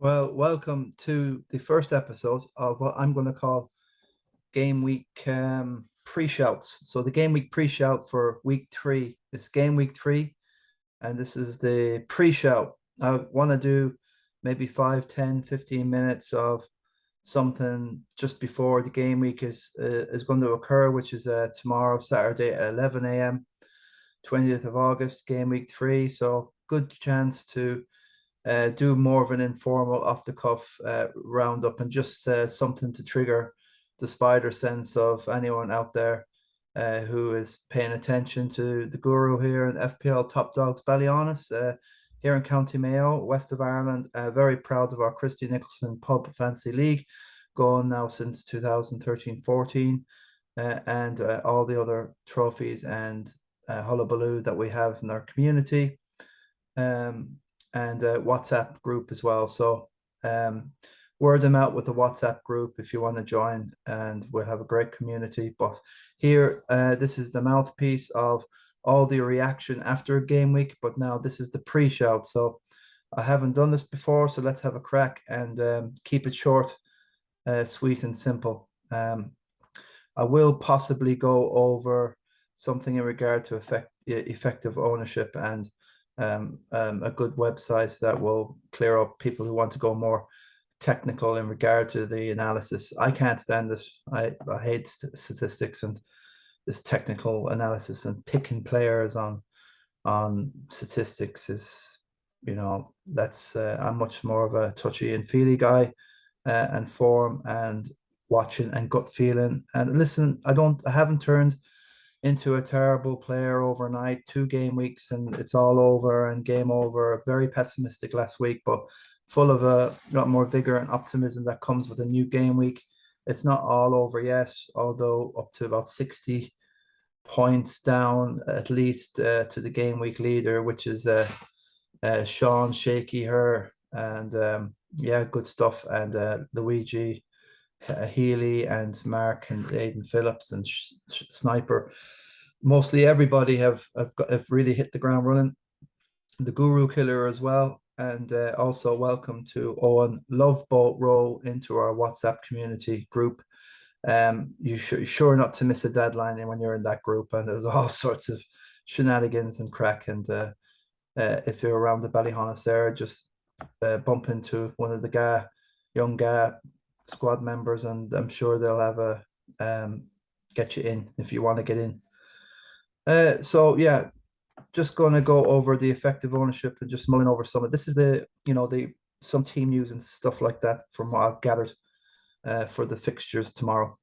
Well, welcome to the first episode of what I'm going to call Game Week pre-shouts. So the Game Week pre-shout for week 3. It's Game Week 3, and this is the pre-shout. I want to do maybe 5, 10, 15 minutes of something just before the game week is going to occur, which is tomorrow, Saturday at 11 a.m., 20th of August, Game Week 3. So good chance to do more of an informal, off the cuff roundup and just something to trigger the spider sense of anyone out there who is paying attention to the guru here in FPL Top Dogs Ballyhaunis here in County Mayo, west of Ireland. Very proud of our Christy Nicholson Pub Fantasy League, going now since 2013-14, and all the other trophies and hullabaloo that we have in our community. And WhatsApp group as well. So word them out with the WhatsApp group if you want to join, and we'll have a great community. But here, this is the mouthpiece of all the reaction after game week, but now this is the pre-shout. So I haven't done this before, so let's have a crack and keep it short, sweet and simple. I will possibly go over something in regard to effective ownership and a good website that will clear up people who want to go more technical in regard to the analysis. I can't stand it. I hate statistics and this technical analysis, and picking players on statistics is, that's I'm much more of a touchy and feely guy, and form and watching and gut feeling. And listen, I haven't turned into a terrible player overnight. 2 game weeks and it's all over and game over. Very pessimistic last week, but full of a lot more vigor and optimism that comes with a new game week. It's not all over yet, although up to about 60 points down at least to the game week leader, which is Sean Shaky Her, and yeah, good stuff. And Luigi Healy and Mark and Aidan Phillips and Sniper. Mostly everybody have really hit the ground running. The Guru Killer as well. And also welcome to Owen Loveboat Row into our WhatsApp community group. You're sure not to miss a deadline when you're in that group, and there's all sorts of shenanigans and crack. And if you're around the Ballyhaunis there, just bump into one of the young squad members, and I'm sure they'll have a get you in if you want to get in. So yeah, just going to go over the effective ownership and just mulling over some of this. Is some team news and stuff like that from what I've gathered for the fixtures tomorrow.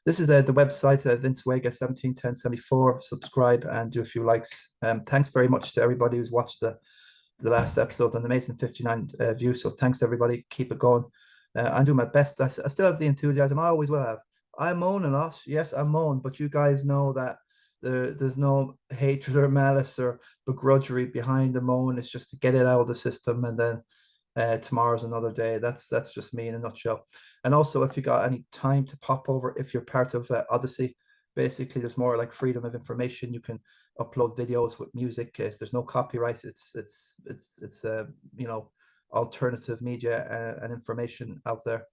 This is the website, Vince Wega 171074. Subscribe and do a few likes. Thanks very much to everybody who's watched the last episode on the Mason 59 view. So thanks everybody. Keep it going. I'm doing my best. I still have the enthusiasm. I always will have. I moan a lot. Yes, I moan, but you guys know that there's no hatred or malice or begrudgery behind the moan. It's just to get it out of the system, and then tomorrow's another day. That's just me in a nutshell. And also, if you got any time to pop over, if you're part of Odyssey, basically there's more like freedom of information. You can upload videos with music. There's no copyright. It's alternative media and information out there.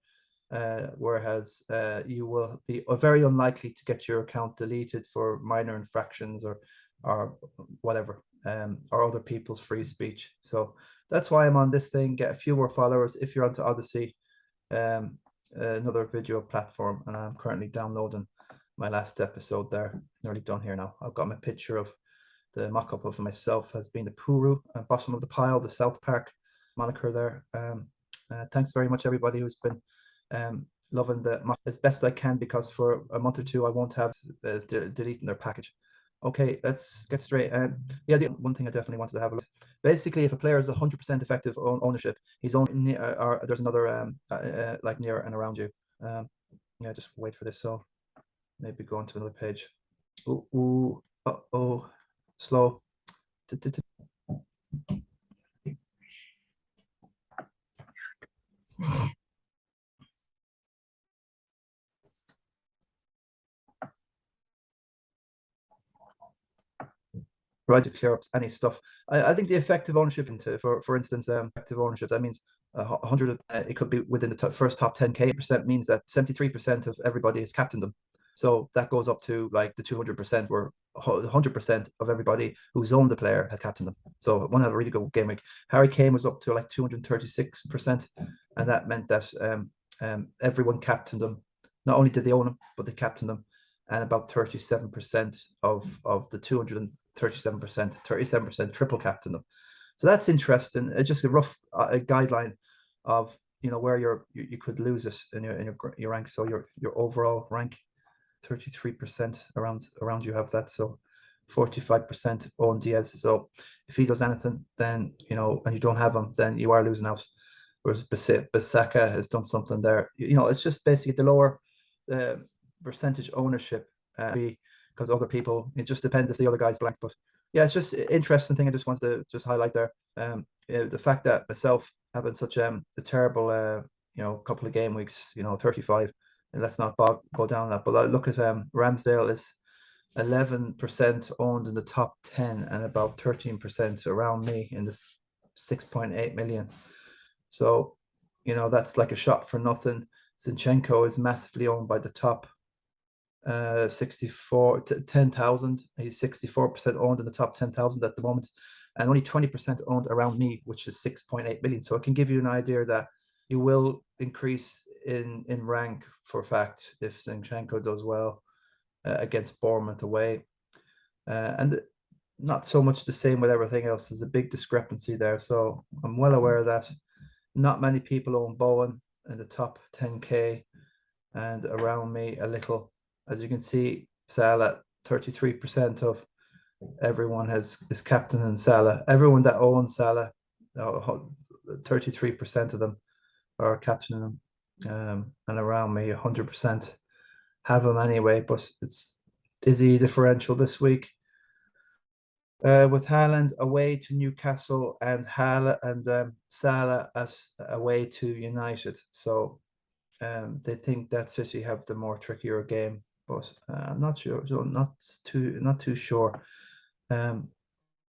Whereas you will be very unlikely to get your account deleted for minor infractions or whatever, or other people's free speech. So that's why I'm on this thing. Get a few more followers if you're onto Odyssey, another video platform. And I'm currently downloading my last episode there. Nearly done here now. I've got my picture of the mock-up of myself as being the Puru, bottom of the pile, the South Park moniker there. Thanks very much everybody who's been loving as best I can, because for a month or two I won't have deleting their package. Okay, let's get straight. Yeah, the one thing I definitely wanted to have a look. Basically, if a player is 100% effective ownership, he's only or there's another like near and around you. Yeah, just wait for this. So maybe go on to another page. Ooh, uh-oh, slow. Right, to clear up any stuff. I think the effective ownership for instance, effective ownership, that means 100. It could be within the first top 10K percent means that 73% of everybody has captained them. So that goes up to like the 200% where 100% of everybody who's owned the player has captained them. So one have a really good game week. Harry Kane was up to like 236%, and that meant that everyone captained them. Not only did they own them, but they captained them, and about 37% of the 237%, 37% triple captained them. So that's interesting. It's just a rough guideline of where you could lose it in your rank. So your overall rank, 33% around you have that. So 45% on Diaz. So if he does anything, then and you don't have him, then you are losing out. Whereas Bissaka has done something there. It's just basically the lower percentage ownership because other people. It just depends if the other guy's blank. But yeah, it's just an interesting thing. I just wanted to just highlight there. The fact that myself having such a terrible couple of game weeks, 35, and let's not go down that. But I look at Ramsdale is 11% owned in the top 10 and about 13% around me in this 6.8 million. So that's like a shot for nothing. Zinchenko is massively owned by the top 10,000. He's 64% owned in the top 10,000 at the moment, and only 20% owned around me, which is 6.8 million. So it can give you an idea that you will increase in rank for a fact if Zinchenko does well against Bournemouth away. And not so much the same with everything else. There's a big discrepancy there. So I'm well aware that not many people own Bowen in the top 10K, and around me a little. As you can see, Salah, 33% of everyone is captain in Salah. Everyone that owns Salah, 33% of them are captaining him. And around me, 100% have him anyway. But is he differential this week? With Haaland away to Newcastle and Salah away to United. So they think that City have the more trickier game, but I'm not sure. So not too sure.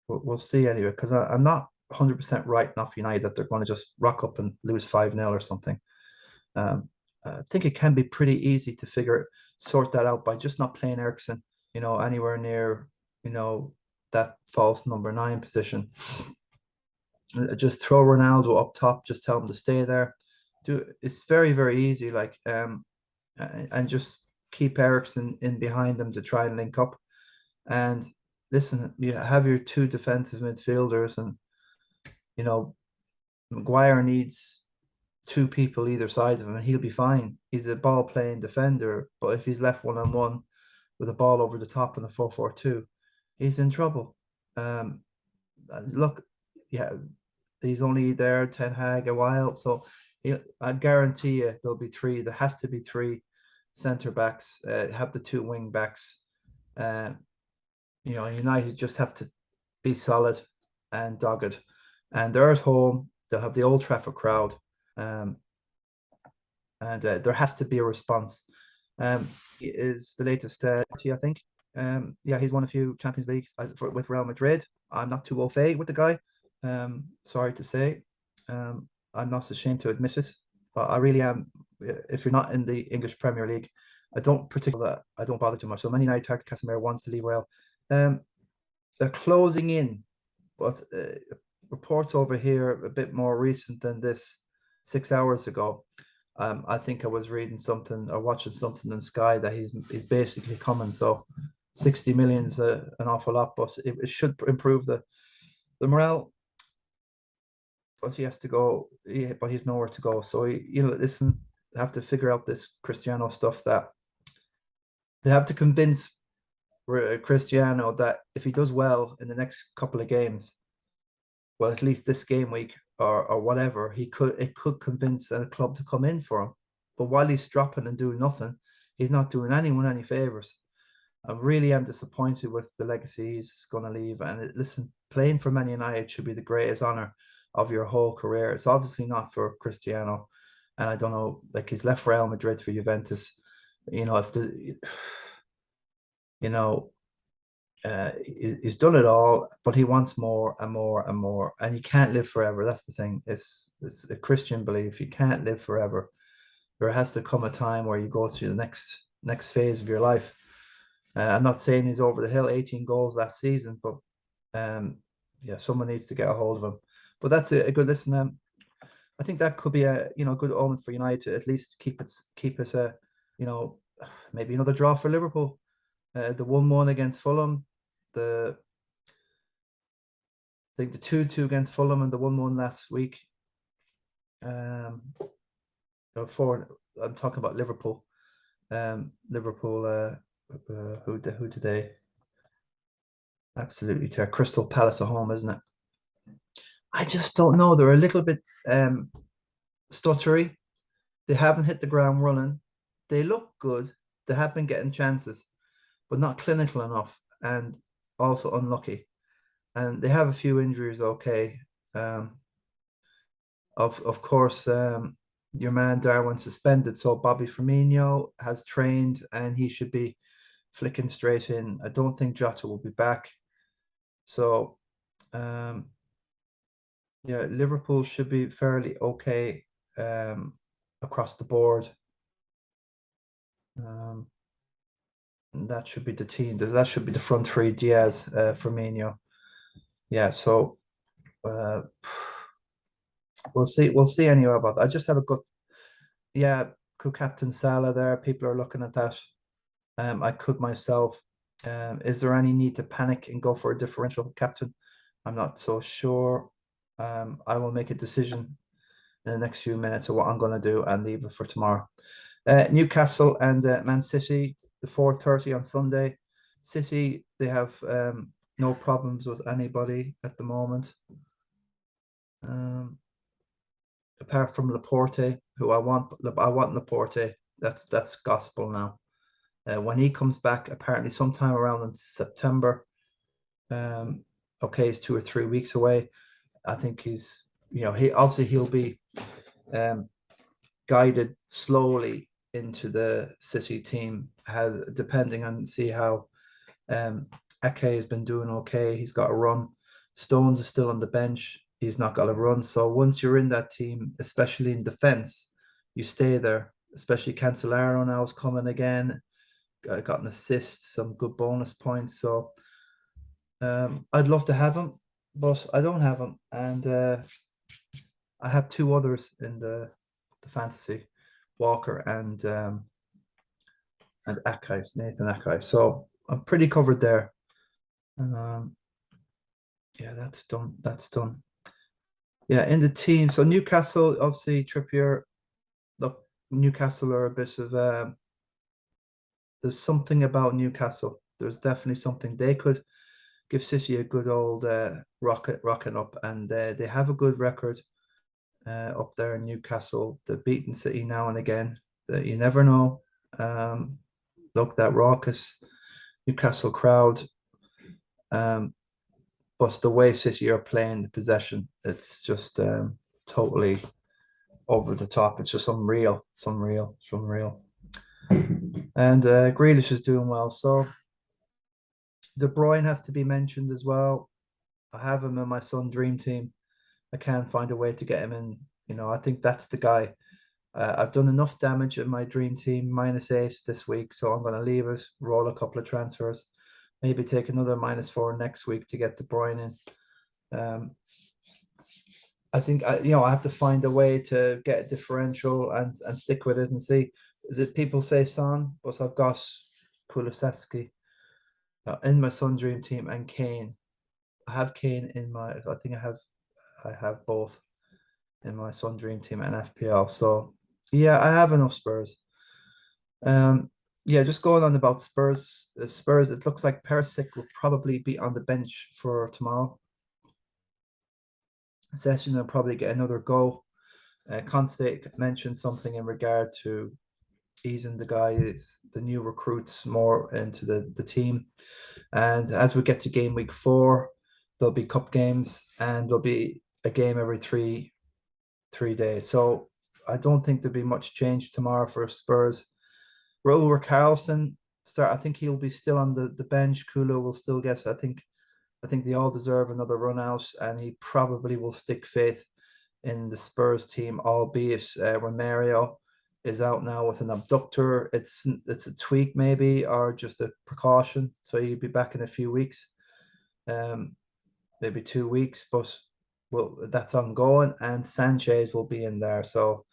We'll see anyway, because I'm not 100% right enough United that they're going to just rock up and lose 5-0 or something. I think it can be pretty easy to sort that out by just not playing Eriksen, anywhere near, that false number 9 position. Just throw Ronaldo up top, just tell him to stay there. It's very, very easy, and just keep Eriksen in behind them to try and link up. And listen, you have your 2 defensive midfielders, and Maguire needs 2 people either side of him, and he'll be fine. He's a ball playing defender, but if he's left 1-on-1 with a ball over the top in a 4-4-2, he's in trouble. Look, yeah, he's only there Ten Hag a while, so I guarantee you there'll be 3. There has to be 3 centre backs. Have the 2 wing backs. United just have to be solid and dogged, and they're at home. They'll have the Old Trafford crowd, and there has to be a response. He is the latest I think. Yeah, he's won a few Champions Leagues with Real Madrid. I'm not too au fait with the guy. Sorry to say. I'm not ashamed to admit it, but I really am. If you're not in the English Premier League, I don't bother too much. So many United target Casemiro wants to leave Real. They're closing in, but reports over here a bit more recent than this, 6 hours ago. I think I was reading something or watching something in Sky that he's basically coming. So 60 million is an awful lot, but it should improve the morale. But he has to go, but he's nowhere to go. So listen, they have to figure out this Cristiano stuff, that they have to convince Cristiano that if he does well in the next couple of games, well, at least this game week or whatever, it could convince a club to come in for him. But while he's dropping and doing nothing, he's not doing anyone any favors. I really am disappointed with the legacy he's going to leave. And listen, playing for Man United should be the greatest honor of your whole career. It's obviously not for Cristiano, and I don't know, like, he's left Real Madrid for Juventus. If the He's done it all, but he wants more and more and more. And you can't live forever. That's the thing. It's a Christian belief. You can't live forever. There has to come a time where you go through the next phase of your life. I'm not saying he's over the hill, 18 goals last season, but yeah, someone needs to get a hold of him. But that's a good listen. I think that could be a good omen for United to at least keep it you know maybe another draw for Liverpool. The 1-1 against Fulham, the I think the 2-2 against Fulham and the 1-1 last week. For I'm talking about Liverpool. Liverpool. Who did they absolutely tear? Crystal Palace at home, isn't it? I just don't know. They're a little bit stuttery. They haven't hit the ground running. They look good. They have been getting chances, but not clinical enough, and also unlucky. And they have a few injuries. Okay, of course, your man Darwin suspended, so Bobby Firmino has trained, and he should be flicking straight in. I don't think Jota will be back, so um, yeah, Liverpool should be fairly okay across the board. Um, and that should be the team. That should be the front three: Diaz, Firmino. Yeah, so uh, we'll see. We'll see anyway about that. I just have a good, yeah, could captain Salah there. People are looking at that. I could myself. Is there any need to panic and go for a differential captain? I'm not so sure. I will make a decision in the next few minutes of what I'm going to do and leave it for tomorrow. Newcastle and Man City, the 4:30 on Sunday. City, they have no problems with anybody at the moment. Apart from Laporte, who I want Laporte. That's gospel now. When he comes back, apparently sometime around in September. Okay, it's 2 or 3 weeks away. I think he'll be guided slowly into the City team, has depending on see how Ake has been doing okay. He's got a run. Stones is still on the bench. He's not got a run. So once you're in that team, especially in defense, you stay there. Especially Cancellaro now is coming again. Got an assist, some good bonus points. So I'd love to have him, but I don't have him, and I have two others in the fantasy, Walker and Akai, Nathan Akai. So I'm pretty covered there. Um, yeah, that's done. That's done. Yeah, in the team. So Newcastle, obviously Trippier. Look, Newcastle are a bit of there's something about Newcastle. There's definitely something they could give City a good old rocking up, and they have a good record up there in Newcastle. They've beaten City now and again. That you never know. Look, that raucous Newcastle crowd. But the way City are playing the possession, it's just totally over the top. It's just unreal. It's unreal. It's unreal. And Grealish is doing well. So De Bruyne has to be mentioned as well. I have him in my Sun Dream team. I can't find a way to get him in. I think that's the guy. I've done enough damage in my dream team, -8 this week, so I'm going to leave it, roll a couple of transfers, maybe take another -4 next week to get De Bruyne in. I think I have to find a way to get a differential and stick with it and see. That people say Son, but I've got Kulusevski in my Sun Dream team and Kane. I have Kane in my. I think I have both in my Sun Dream team and FPL. So yeah, I have enough Spurs. Yeah, just going on about Spurs. Spurs, it looks like Perisic will probably be on the bench for tomorrow. Session will probably get another go. Conte mentioned something in regard to easing the guys, the new recruits more into the team. And as we get to game week 4, there'll be cup games and there'll be a game every three days. So I don't think there'll be much change tomorrow for Spurs. Raúl Carlson start. I think he'll be still on the bench. Kulu will still get. I think they all deserve another run out, and he probably will stick faith in the Spurs team, albeit Romario is out now with an abductor. It's a tweak maybe or just a precaution, so he'll be back in a few weeks, maybe 2 weeks. But well, that's ongoing, and Sanchez will be in there. So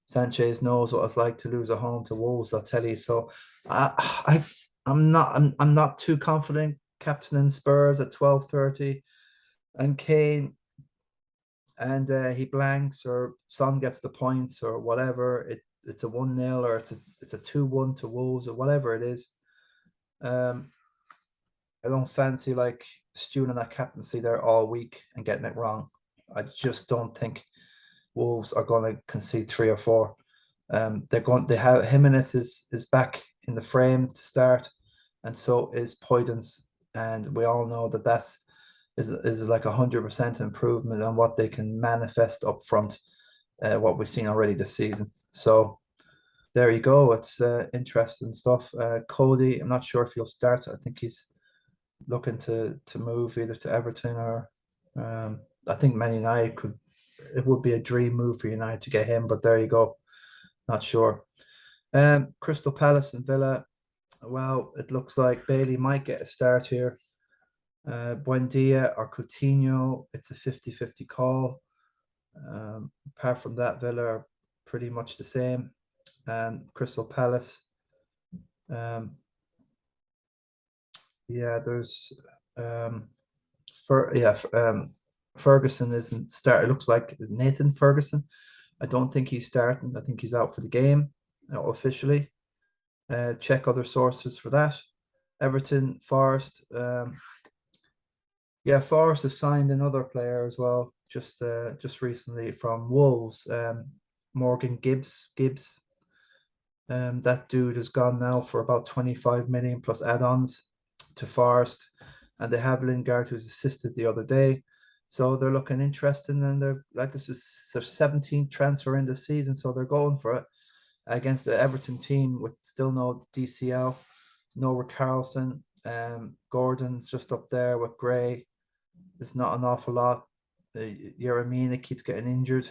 Sanchez knows what it's like to lose at home to Wolves. I'll tell you. So I I'm not too confident captaining Spurs at 12:30, and Kane and he blanks or Son gets the points or whatever. It's a 1-0 or it's a 2-1 to Wolves or whatever it is. Um, I don't fancy like stewing on that captaincy there all week and getting it wrong. I just don't think Wolves are going to concede 3 or 4. They're going. They have Jimenez is back in the frame to start, and so is Poydens, and we all know that is like 100% improvement on what they can manifest up front, what we've seen already this season. So there you go. It's interesting stuff. Cody, I'm not sure if he'll start. I think he's looking to move either to Everton or I think Man United could. It would be a dream move for United to get him, but there you go. Not sure. Crystal Palace and Villa. Well, it looks like Bailey might get a start here. Buendia or Coutinho, it's a 50-50 call. Apart from that, Villa are pretty much the same. And Crystal Palace, yeah, there's Ferguson isn't start. It looks like is Nathan Ferguson. I don't think he's starting. I think he's out for the game officially. Check other sources for that. Everton, Forest. Yeah, Forest have signed another player as well, just recently from Wolves. Morgan Gibbs. That dude has gone now for about 25 million plus add-ons to Forest, and they have Lingard who's assisted the other day. So they're looking interesting, and they're like this is their 17th transfer in the season, so they're going for it against the Everton team with still no DCL, no Richarlison. Gordon's just up there with Gray. There's not an awful lot. Yeremina keeps getting injured.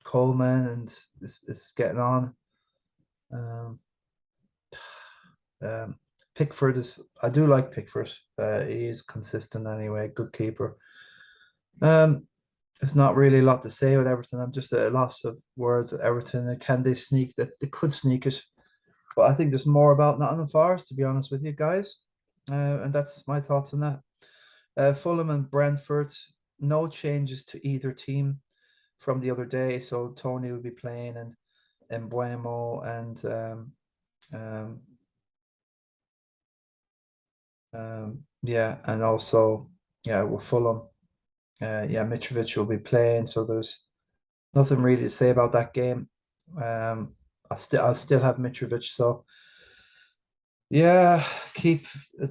Coleman and is getting on. Pickford is. I do like Pickford. He is consistent anyway. Good keeper. There's not really a lot to say with Everton. I'm just at a loss of words at Everton. Can they sneak that? They could sneak it, but I think there's more about Nottingham Forest, to be honest with you guys. And that's my thoughts on that. Fulham and Brentford, no changes to either team from the other day. So Tony will be playing and Mbuemo and yeah, and also yeah, with Fulham, yeah, Mitrovic will be playing. So there's nothing really to say about that game. I'll still have Mitrovic. So yeah, the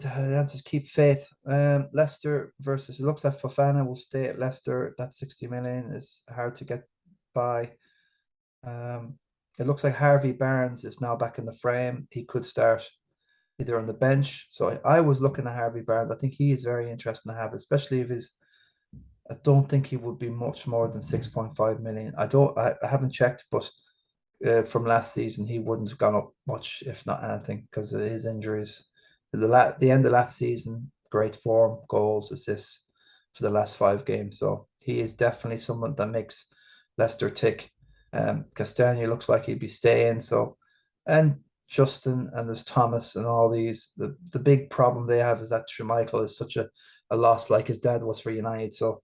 answers keep faith. Leicester versus it looks like Fofana will stay at Leicester. That 60 million is hard to get by. It looks like Harvey Barnes is now back in the frame. He could start either on the bench. So I was looking at Harvey Barnes. I think he is very interesting to have, especially if his. I don't think he would be much more than 6.5 million. I haven't checked, but from last season, he wouldn't have gone up much, if not anything, because of his injuries. The end of last season, great form, goals, assists for the last 5 games. So he is definitely someone that makes Leicester tick. Castagna looks like he'd be staying. So, and Justin and there's Thomas and all these. The big problem they have is that Schmeichel is such a loss, like his dad was for United. So,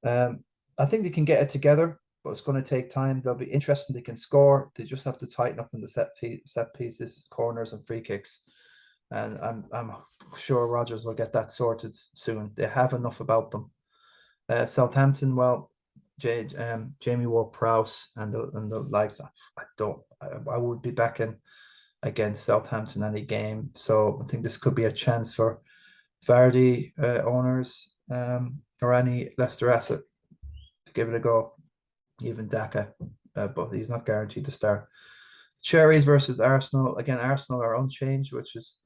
I think they can get it together, but it's going to take time. They'll be interesting. They can score. They just have to tighten up in the set pieces, corners, and free kicks. And I'm sure Rodgers will get that sorted soon. They have enough about them. Southampton, well, Jamie Ward-Prowse and the likes. I would be backing against Southampton any game. So I think this could be a chance for Vardy owners or any Leicester asset to give it a go. Even Daka, but he's not guaranteed to start. Cherries versus Arsenal. Again, Arsenal are unchanged, which is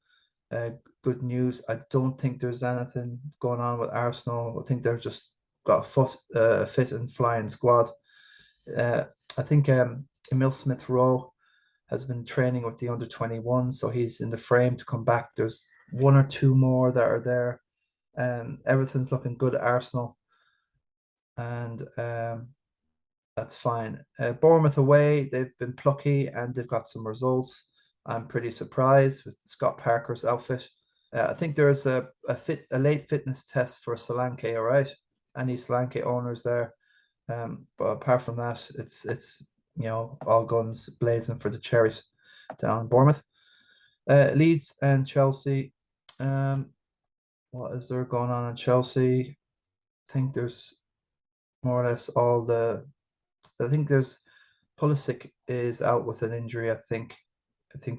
uh, good news. I don't think there's anything going on with Arsenal. I think they've just got a fit and flying squad. Uh, I think Emil Smith Rowe has been training with the under 21, so he's in the frame to come back. There's one or two more that are there, and everything's looking good at Arsenal, and that's fine. Bournemouth away, they've been plucky and they've got some results. I'm pretty surprised with Scott Parker's outfit. I think there's a late fitness test for Solanke, all right? Any Solanke owners there. But apart from that, it's all guns blazing for the Cherries down in Bournemouth. Leeds and Chelsea. What is there going on in Chelsea? I think there's more or less all the. I think there's Pulisic is out with an injury. I think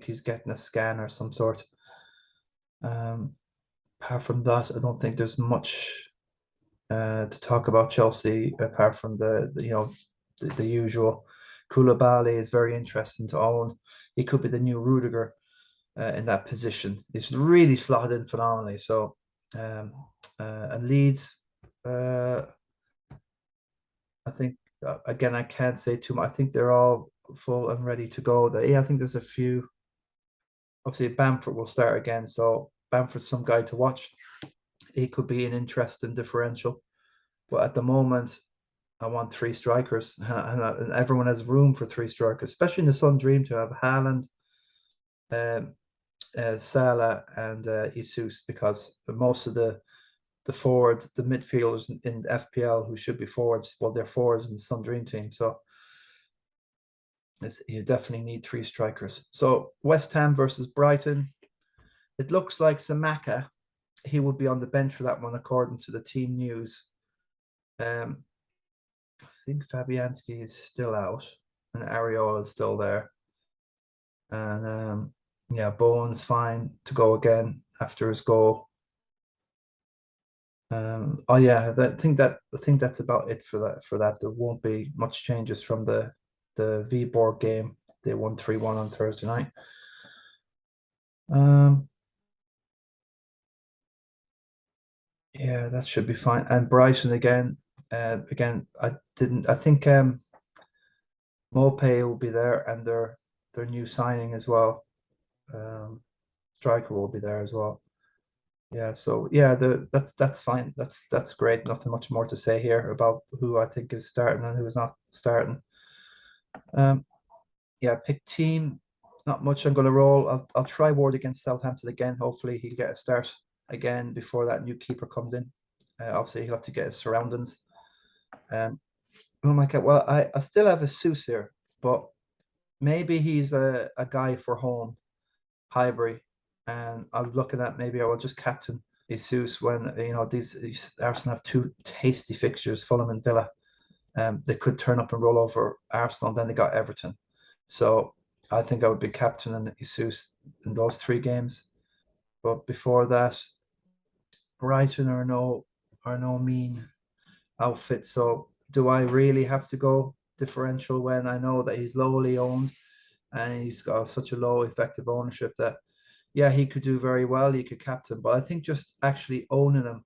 he's getting a scan or some sort. Um, Apart from that, I don't think there's much to talk about Chelsea apart from the usual. Koulibaly is very interesting to own. He could be the new Rudiger in that position. He's really slotted in phenomenally. So, um, and Leeds, I think again I can't say too much. I think they're all full and ready to go. I think there's a few. Obviously, Bamford will start again, so Bamford's some guy to watch. He could be an interesting differential. But at the moment, I want three strikers, and everyone has room for three strikers, especially in the Sun Dream to have Haaland, um, Salah, and Jesus, because most of the forwards, the midfielders in FPL who should be forwards, well, they're forwards in the Sun Dream team. So you definitely need three strikers. So West Ham versus Brighton. It looks like Samaka, he will be on the bench for that one, according to the team news. I think Fabianski is still out, and Areola is still there, and yeah, Bowen's fine to go again after his goal. Oh yeah, I think that's about it for that. There won't be much changes from the Viborg game. They won 3-1 on Thursday night. Um, yeah, that should be fine. And Brighton again. Again, I didn't. I think Mopay will be there, and their new signing as well. Um, Striker will be there as well. Yeah, so yeah, that's fine. That's great. Nothing much more to say here about who I think is starting and who is not starting. Um, yeah, pick team. Not much. I'm going to roll. I'll try Ward against Southampton again. Hopefully, he'll get a start again before that new keeper comes in. Obviously, he'll have to get his surroundings. Oh my God. Well, I still have a Seuss here, but maybe he's a guy for home, Highbury. And I was looking at maybe I will just captain Jesus when these Arsenal have two tasty fixtures, Fulham and Villa. They could turn up and roll over Arsenal, and then they got Everton. So I think I would be captain in Jesus in those three games. But before that, Brighton are no mean outfit. So do I really have to go differential when I know that he's lowly owned and he's got such a low effective ownership that yeah, he could do very well. He could captain, but I think just actually owning him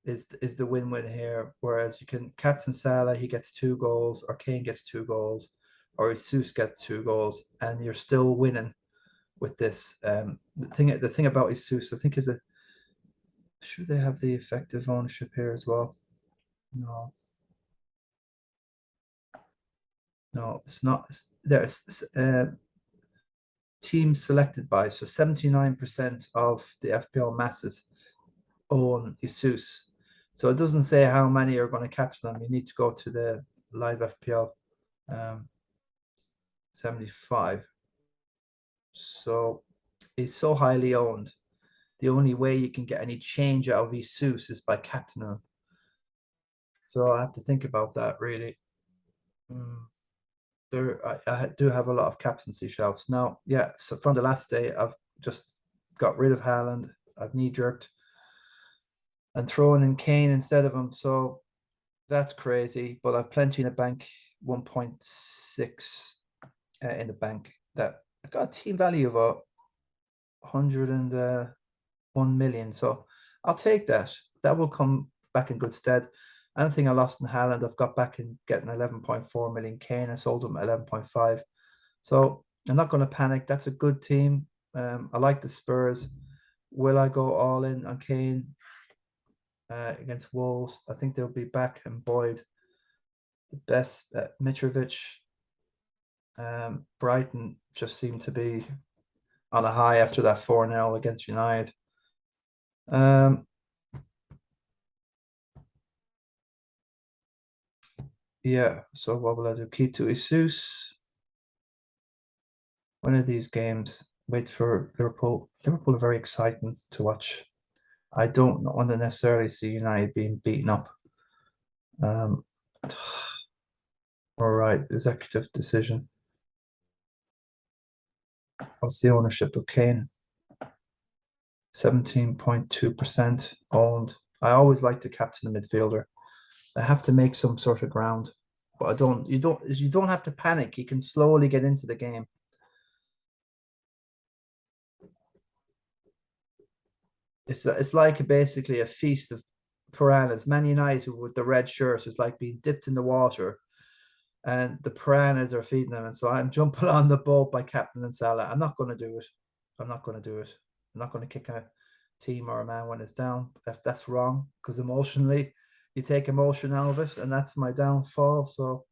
is the win-win here. Whereas you can captain Salah, he gets 2 goals, or Kane gets 2 goals, or Jesus gets 2 goals, and you're still winning with this. The thing about Jesus, I think, is that should they have the effective ownership here as well? No, no, it's not. There's teams selected by, so 79% of the FPL masses own Jesus. So it doesn't say how many are going to catch them. You need to go to the live FPL 75. So he's so highly owned. The only way you can get any change out of Jesus is by captaining him. So I have to think about that really. Mm, I do have a lot of captaincy shouts. Now, yeah, so from the last day, I've just got rid of Haaland. I've knee jerked and thrown in Kane instead of him. So that's crazy. But I've plenty in the bank, 1.6 in the bank. that I got a team value of 101 million. So I'll take that. That will come back in good stead. Anything I lost in Haaland, I've got back in getting 11.4 million. Kane, I sold him at 11.5. So I'm not going to panic. That's a good team. I like the Spurs. Will I go all in on Kane against Wolves? I think they'll be back and Boyd. The best Mitrovic. Brighton just seemed to be on a high after that 4-0 against United. Yeah, so what will I do? Keep to Jesus. One of these games, wait for Liverpool. Liverpool are very exciting to watch. I don't want to necessarily see United being beaten up. All right, executive decision. What's the ownership of Kane? 17.2% owned. I always like to captain the midfielder. I have to make some sort of ground, but I don't. You don't have to panic. You can slowly get into the game. It's like basically a feast of piranhas. Man United with the red shirts is like being dipped in the water, and the piranhas are feeding them. And so I'm jumping on the boat by Captain and Salah. I'm not going to do it. I'm not going to do it. I'm not going to kick a team or a man when it's down. That's wrong because emotionally, you take emotion out of it, and that's my downfall. So,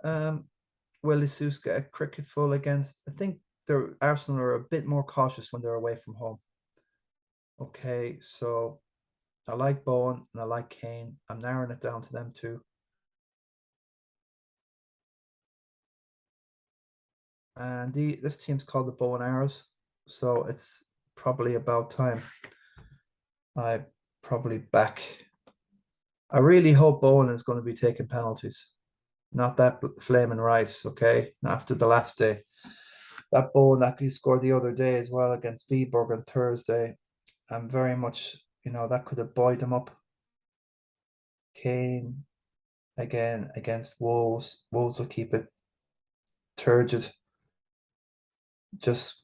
will Jesus get a cricket full against? I think the Arsenal are a bit more cautious when they're away from home. Okay, so I like Bowen and I like Kane. I'm narrowing it down to them two. And this team's called the Bow and Arrows, so it's probably about time I probably back. I really hope Bowen is going to be taking penalties. Not that flaming rice, okay? After the last day. That Bowen that he scored the other day as well against Viborg on Thursday. I'm very much, that could have buoyed him up. Kane again against Wolves. Wolves will keep it turgid. Just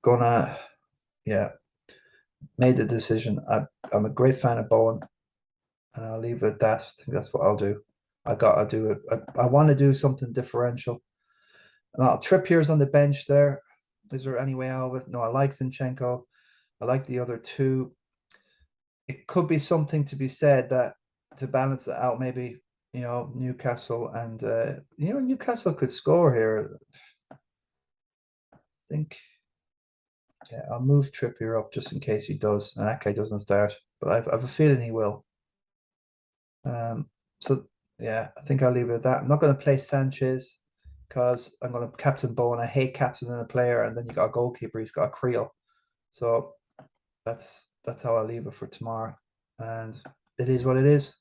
gonna, yeah, made the decision. I'm a great fan of Bowen, and I'll leave it at that. I think that's what I'll do. I gotta do it. I want to do something differential. Now Trippier's on the bench there. Is there any way out of it? No, I like Zinchenko. I like the other two. It could be something to be said that to balance it out, maybe, Newcastle and Newcastle could score here. I think, yeah, I'll move Trippier up just in case he does, and Ake doesn't start, but I have a feeling he will. So yeah, I think I'll leave it at that. I'm not going to play Sanchez because I'm going to captain Bowen. I hate captaining a player, and then you got a goalkeeper. He's got a creel, so that's how I'll leave it for tomorrow. And it is what it is.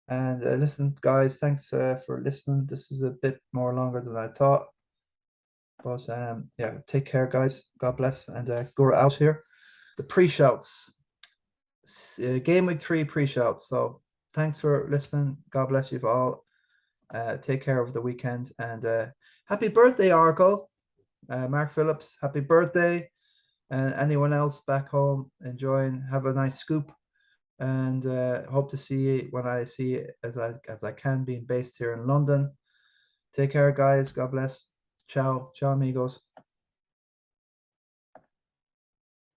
And listen, guys, thanks for listening. This is a bit more longer than I thought. But yeah, take care, guys. God bless. And go out here. The pre-shouts. Game week 3 pre-shouts. So thanks for listening. God bless you all. Take care over the weekend. And happy birthday, Oracle. Mark Phillips, happy birthday. And anyone else back home enjoying, have a nice scoop. And hope to see you when I see you as I can, being based here in London. Take care, guys. God bless. Ciao. Ciao, amigos.